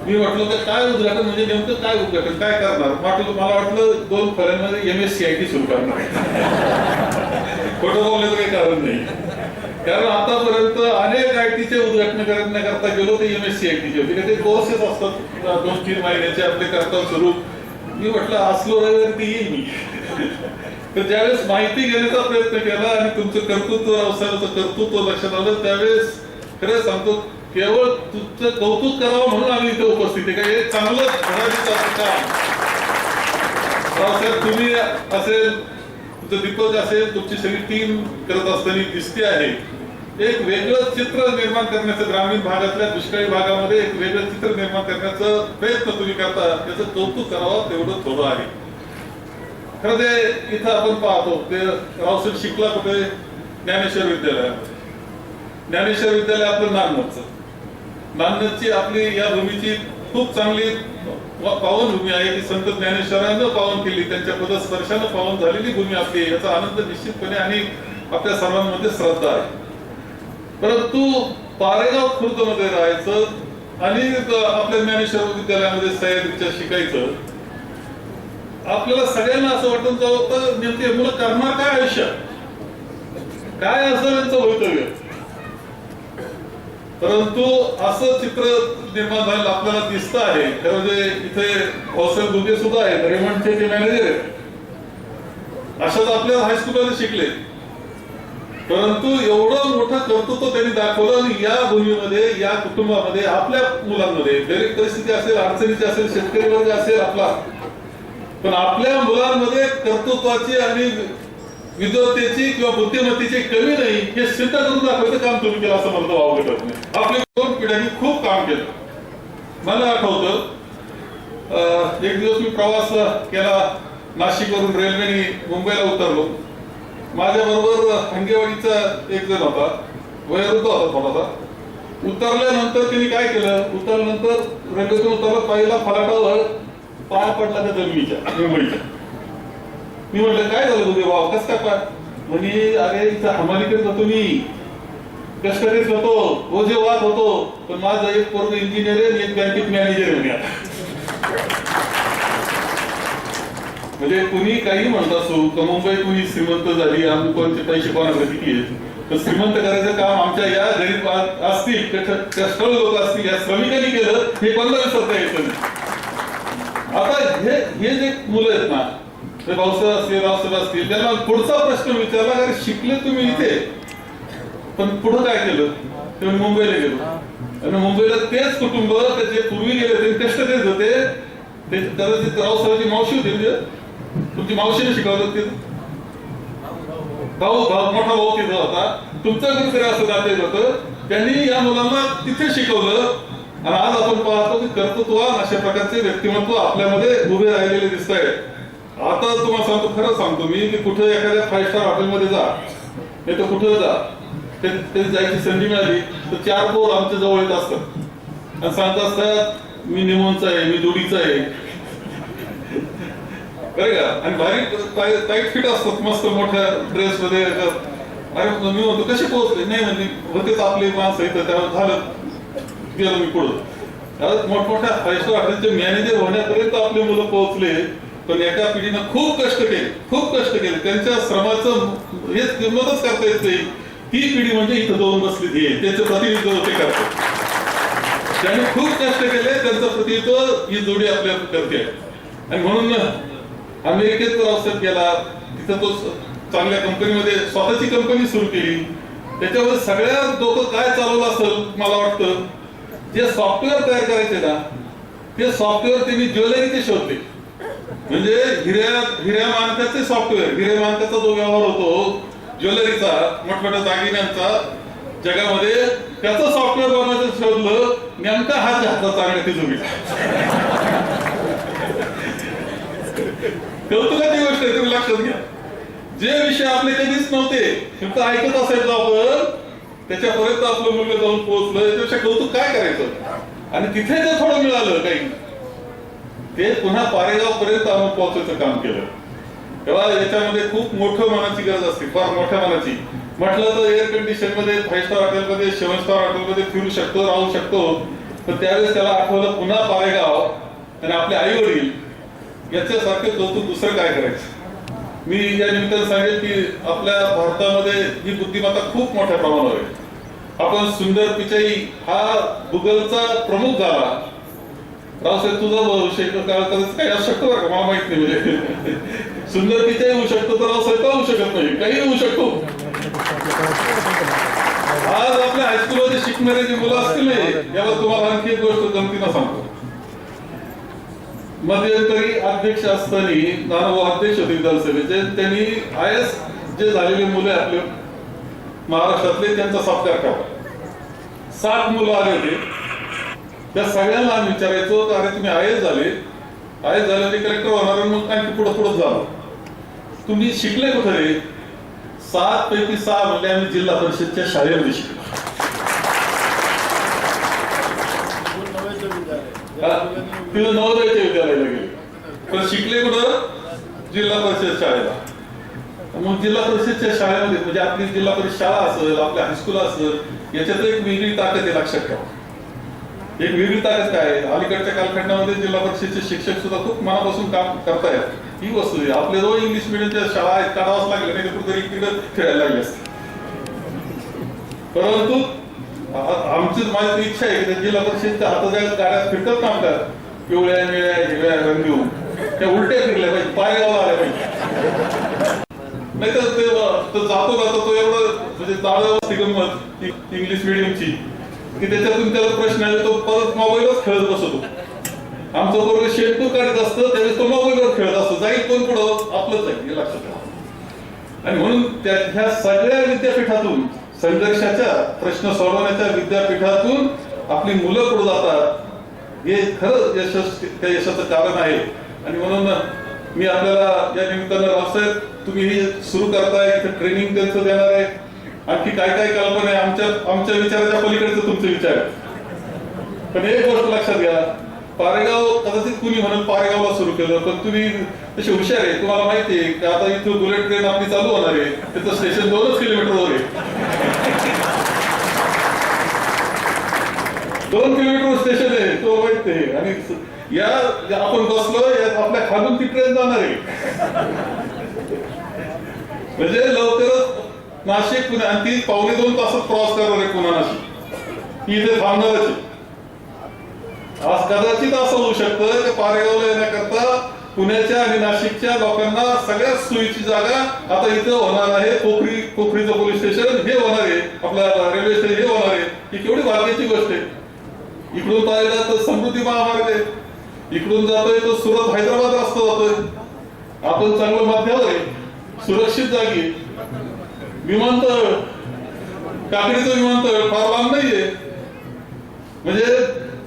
मी म्हटलं तर काय उद्घाटन म्हणजे नेमकं काय उद्घाटन काय करणार. मला वाटलं 2 फळ्यांमध्ये MSCIT सुरू करणार. खोटं बोलण्याचं काही कारण नाही, कारण आतापर्यंत अनेक ITचे उद्घाटन करण्याकरता गेलो ते MSCITचे होते. ते कोर्सेस असतात 2-3 महिन्याचे आपले करता सुरू. मी म्हटलं असलो रविवारी ती येईल मी. तर ज्यावेळेस माहिती घेण्याचा प्रयत्न केला आणि तुमचं कर्तृत्व, रावसाहेबांचं कर्तृत्व लक्षात आलं, त्यावेळेस खरं सांगतो केवळ तुमचं कौतुक करावं म्हणून आम्ही इथे उपस्थित आहे. का हे चांगलं घडायचं काम रावसाहेब तुम्ही असेल, तुमचं दीपक असेल, तुमची सगळी टीम करत असताना दिसते आहे. एक वेगळं चित्र निर्माण करण्याचं, ग्रामीण भागातल्या दुष्काळी भागामध्ये एक वेगळं चित्र निर्माण करण्याचा प्रयत्न तुम्ही करता, त्याचं कौतुक करावं तेवढं थोडं आहे. खरं ते इथं आपण पाहतो ते रावसाहेब शिकला कुठे? ज्ञानेश्वर विद्यालयामध्ये. ज्ञानेश्वर विद्यालय आपलं नांदची आपली या भूमीची खूप चांगली पावनभूमी आहे. की संत ज्ञानेश्वरांनं पावन केली, त्यांच्या पदस्पर्शानं पावन झालेली भूमी आपली, याचा आनंद निश्चितपणे आणि आपल्या सर्वांमध्ये श्रद्धा आहे. परंतु पारेगाव खुर्द मध्ये राहायचं आणि आपल्या ज्ञानेश्वर विद्यालयामध्ये सह्याद्रीच्या शिकायचं, आपल्याला सगळ्यांना असं वाटून जावं नेमके मुलं करणार काय आयुष्यात, काय असेल यांचं भवितव्य. परंतु असं चित्र निर्माण झालेलं आपल्याला दिसतं आहे. खरं म्हणजे इथे भाऊसाहेब दुबे सुद्धा आहेत, रेमंडचे ते मॅनेजर आहेत, अशाच आपल्या हायस्कूलमध्ये शिकले. परंतु एवढं मोठं कर्तृत्व त्यांनी दाखवलं आणि या भूमीमध्ये, या कुटुंबामध्ये, आपल्या मुलांमध्ये गरीब परिस्थिती असेल, अडचणीची असेल, शेतकरी वर्ग असेल आपला, पण आपल्या मुलांमध्ये कर्तृत्वाची आणि विद्वत्तेची किंवा बुद्धिमत्तेची कमी नाही हे सिद्ध करून दाखवायचं काम तुम्ही केलं असं मला वावगं ठरत नाही. आपल्या 2 पिढ्यांनी खूप काम केलं. मला आठवतं एक दिवस मी प्रवास केला, नाशिकवरून रेल्वेने मुंबईला उतरलो. माझ्या बरोबर हंगेवाडीचा एक जण होता, वयोवृद्ध होता थोडासा. उतरल्यानंतर त्यांनी काय केलं, उतरल्यानंतर रेल्वेतून उतरलं, पहिला फलाटावर पाय पडला त्या जमिनीच्या, मुंबईच्या. मी म्हटलं काय झालं तुझे भाव, कस काय पाय? म्हणजे अरे इथं हमाली करत होतो मी, कष्ट करीत होतो, ओझे वाहत होतो, पण माझं एक पोरग इंजिनियर आहे, एक बँकेत मॅनेजर आहे. म्हणजे कुणी काही म्हणत असो तर मुंबई कुणी श्रीमंत झाली, आम्ही कोणते पैसे कोणाकडे किती आहेत, तर श्रीमंत करायचं काम आमच्या या गरीब असतील, कष्टाळू लोक असतील, या श्रमिकांनी केलं, हे कोणाला विसरता येतं नाही. आता हे जे मुलं आहेत ना, ते भाऊसाहेब असतील, रावसाहेब असतील, त्यांना पुढचा प्रश्न विचारला, कारण शिकले तुम्ही इथे, पण पुढे काय केलं? तेव्हा मुंबईला गेलो आणि मुंबईला तेच कुटुंब जे पूर्वी गेले ते कष्ट देत होते. कदाचित रावसाहेबांची मावशी होती, म्हणजे तुमची मावशीने शिकवलं ते भाऊ, मोठा भाऊ तिथं होता, तुमचं कुठेतरी असं जाता येत होतं, त्यांनी या मुलांना तिथे शिकवलं. आणि आज आपण पाहतो की कर्तृत्वान अशा प्रकारचे व्यक्तिमत्व आपल्यामध्ये उभे राहिलेले दिसत आहेत. आता तुम्हाला सांगतो, खरं सांगतो मी, की कुठे एखाद्या 5 स्टार हॉटेलमध्ये जा, नाही तर कुठं जा, ते जायची संधी मिळाली तर 4 पोर आमच्या जवळ येत असतात आणि सांगत असतात मी निमोनचा आहे, मी दुडीचा आहे, बरं का, आणि भारी टाईट फिट असतात, मस्त मोठ्या ड्रेस मध्ये. अरे मी म्हणतो कसे पोहोचले? नाही म्हणजे होतेच आपले माणसं इथं, त्यावर झालं, गेलो मी पुढं. मोठमोठ्या 5 स्टार हॉटेलचे मॅनेजर होण्यापर्यंत आपले मुलं पोहोचले. पण एका पिढीनं खूप कष्ट केले, त्यांच्या श्रमाचं हेच किंमतच करता येत नाही. ती पिढी म्हणजे इथं जाऊन बसली ती, त्यांचं प्रतिनिधित्व ते करतात. त्यांनी खूप कष्ट केले, त्यांचं प्रतिनिधित्व ही जोडी आपल्या करते. आणि म्हणून अमेरिकेत रावसाहेब गेला, तिथं तो चांगल्या कंपनीमध्ये स्वतःची कंपनी सुरू केली. त्याच्यावर सगळ्यात डोकं काय चालवलं असेल मला वाटतं, जे सॉफ्टवेअर तयार करायचे ना, ते सॉफ्टवेअर त्यांनी ज्वेलरीचे शोधले. म्हणजे हिऱ्या मानकाचे सॉफ्टवेअर, हिरे मानकाचा जो व्यवहार होतो ज्वेलरीचा, मोठमोठ्या दागिन्यांचा जगामध्ये, त्याचं सॉफ्टवेअर बनवायचं शोधलं. नेमका हात चांगल्या जोडीला. कौतुकाची गोष्ट आहे, तुम्ही लक्षात घ्या. जे विषय आपले कधीच नव्हते, फक्त ऐकत असायचो आपण, त्याच्यापर्यंत आपलं मूल्य जाऊन पोहोचलं, याच्यापेक्षा कौतुक काय करायचं. आणि तिथे जर थोडं मिळालं काही, ते पुन्हा पारेगाव पर्यंत आपण पोहोचायचं काम केलं. तेव्हा याच्यामध्ये खूप मोठं मनाची गरज असते, फार मोठ्या मनाची. म्हटलं तर एअर कंडिशन मध्ये 5 स्टार हॉटेलमध्ये, 7 स्टार हॉटेलमध्ये फिरू शकतो, राहू शकतो. तर त्यावेळेस त्याला आठवलं पुन्हा पारेगाव आणि आपले आई वडील, याच्यासारखं कौतुक दुसरं काय करायचं. मी या निमित्तानं सांगेल की आपल्या भारतामध्ये ही बुद्धिमत्ता खूप मोठ्या प्रमाणावर आहे. आपण सुंदर पिचाई हा गुगलचा प्रमुख झाला. रावसाहेब तुझा विषय काही असू शकतो बरं का, मला माहित नाही. म्हणजे सुंदर पिता होऊ शकतो तर स्वतः होऊ शकत नाही, काही होऊ शकतो. आज आपल्या हायस्कूलमध्ये शिकणारे जी मुलं असतील यावर तुम्हाला आणखी एक गोष्ट गमतीनं सांगतो. मध्यंतरी अध्यक्ष असताना नानाभाऊ अध्यक्ष होते विधानसभेचे, त्यांनी IAS जे झालेले मुलं आपले महाराष्ट्रातले त्यांचा सत्कार केला. 7 मुलं आले होते. त्या सगळ्यांना आम्ही विचारायचो की अरे तुम्ही IAS झाले कलेक्टर होणार, मग आणखी पुढं झालं, तुम्ही शिकले कुठे रे? 7 पैकी 6 म्हणले आम्ही जिल्हा परिषदच्या शाळेमध्ये शिकलो. तिथं नवोदयच्या विद्यालयाला गेले, पण शिकले कुठं? जिल्हा परिषद शाळेला. मग जिल्हा परिषदच्या शाळेमध्ये म्हणजे आपली जिल्हा परिषद शाळा असेल, आपल्या हायस्कूल असेल, याच्यात एक वेगळी ताकद आहे, लक्षात ठेवा. एक वेगळी ताकद काय आहे? अलीकडच्या कालखंडामध्ये जिल्हा परिषदचे शिक्षक सुद्धा खूप मनापासून काम करतायत. ही वस्तू आहे. आपल्या जवळ इंग्लिश मिडियमच्या शाळा आहेत, काढावाच लागले नाही कुठेतरी तिकडे फिरायला लागले असते. परंतु माझी इच्छा आहे की जिल्हा परिषदच्या हाताच्या गाड्यात फिरतात काम कर, पिवळ्या निळ्या हिरव्या रंग घेऊन त्या उलट्या फिरल्या पाहिजे, पायगावला आल्या पाहिजे. नाही तर ते जातो तो एवढं म्हणजे जाळं गंमत इंग्लिश मिडियमची की त्याच्यातून त्याला प्रश्न आले तो परत मोबाईलच खेळत बसतो. आमचं बरोबर शेल्टू काढत असतं त्यावेळेस तो मोबाईलवर खेळत असतो. जाईल कोण पुढं? आपलंच जाईल, हे लक्षात ठेवा. आणि म्हणून ह्या सगळ्या विद्यापीठातून, संघर्षाच्या प्रश्न सोडवण्याच्या विद्यापीठातून आपली मुलं पुढे जातात, हे खरंच त्या यशाचं कारण आहे. आणि म्हणून मी आपल्याला या निमित्तानं रावसाहेब तुम्ही हे सुरू करताय, इथे ट्रेनिंग त्यांचं देणार आहे, आणखी काय काय कल्पना आहे, आमच्या विचाराच्या पलीकडचं तुमचे विचार. पण एक गोष्ट लक्षात घ्या, पारेगाव कदाचित कुणी म्हणून पारेगावला सुरू केलं, पण तुम्ही तसे हुशार आहे. तुम्हाला माहिती आहे की आता इथं बुलेट ट्रेन आपली चालू होणार आहे, त्याचं स्टेशन 2 किलोमीटरवर आहे. 2 किलोमीटर स्टेशन आहे, तो माहिती आहे. आणि या आपण बसलो, आपल्या खालून ती ट्रेन जाणार आहे. म्हणजे लवकरच नाशिक पुणे, आणि ती 2.25 तासात क्रॉस करणार आहे पुन्हा नाशिक, ती इथे थांबणारच आहे. आज कदाचित असं होऊ शकतं की पारेगावला येण्याकरता पुण्याच्या आणि नाशिकच्या लोकांना सगळ्यात सोयीची जागा आता इथं होणार आहे. कोकरीचं पोलीस स्टेशन हे होणार आहे, आपला रेल्वे स्टेशन हे होणार आहे. ही केवढी भाग्याची गोष्ट आहे. इकडून पाहिलं तर समृद्धी महामार्ग आहे, इकडून जातोय तो सुरत हैदराबाद रस्ता जातोय. आपण चांगलं मध्यावर आहे, सुरक्षित जागी. विमानतळ, काकडीचं विमानतळ फार लांब नाहीये. म्हणजे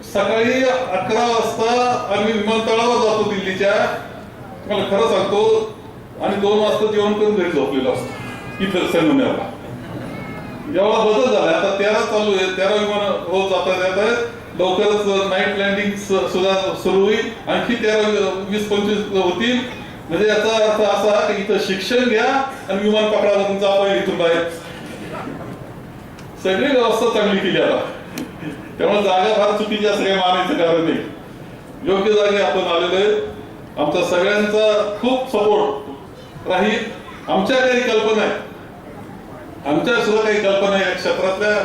सकाळी 11 वाजता आम्ही विमानतळावर जातो दिल्लीच्या, मला खरं सांगतो, आणि 2 वाजता जेवण करून घरी झोपलेलो असतो इथं संगमनेरला. एवढा बदल झाला. आता 13 चालू आहे, 13 विमान रोज जातात येत आहेत. लवकरच नाईट लँडिंग सुद्धा सुरू होईल, आणखी 20-25 होतील. म्हणजे याचा अर्थ असा की इथं शिक्षण घ्या आणि विमान पकडा, तुमचा आपण इथून बाहेर. सगळी व्यवस्था चांगली केली आता. त्यामुळे जागा फार चुकीची असं काही मानायचं कारण नाही. योग्य जागी आपण आलेलो आहे. आमचा सगळ्यांचा खूप सपोर्ट राहील. आमच्या काही कल्पना आहे, आमच्या सुद्धा काही कल्पना आहे या क्षेत्रातल्या,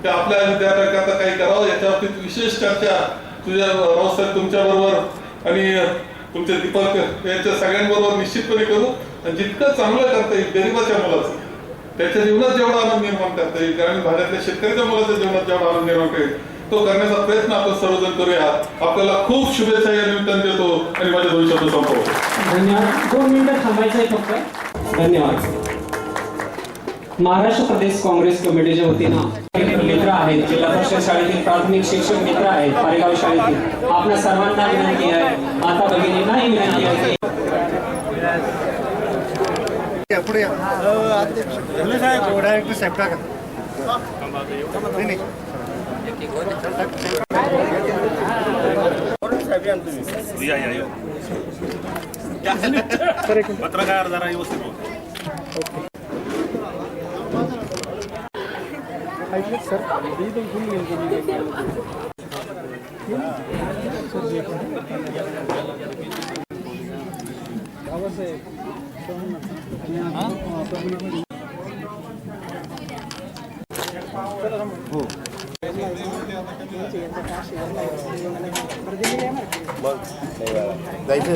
त्या आपल्या विद्यार्थ्यांकरता काही करावं याच्या बाबतीत विशेष चर्चा तुझ्या रावसाहेब तुमच्या बरोबर आणि तुमचे दीपक यांच्या सगळ्यांबरोबर निश्चितपणे करू. आणि जितकं चांगलं करता येईल गरीबाच्या मुलाचं, त्याच्या जीवनात जेवढा आनंद निर्माण करता येईल, कारण भागातल्या शेतकऱ्याच्या मुलाच्या जीवनात जेवढा आनंद निर्माण करेल तो करण्याचा प्रयत्न आपण सर्वजण करूया. आपल्याला खूप शुभेच्छा या निमित्ताने देतो आणि माझ्या 2 शब्द संपवतो. धन्यवाद. 2 मिनिटं थांबायचं आहे फक्त. धन्यवाद. महाराष्ट्र प्रदेश काँग्रेस कमिटीच्या वतीनं मित्र आहेत, जिल्हा परिषद शाळेतील प्राथमिक शिक्षक मित्र आहेत, पारेगाव शाळेतील, आपल्या सर्वांना विनंती आहे, माता भगिनींनाही विनंती आहे पुढे डायरेक्टर साहेब टाका. पत्रकार जरा व्यवस्थित बोल. जायचं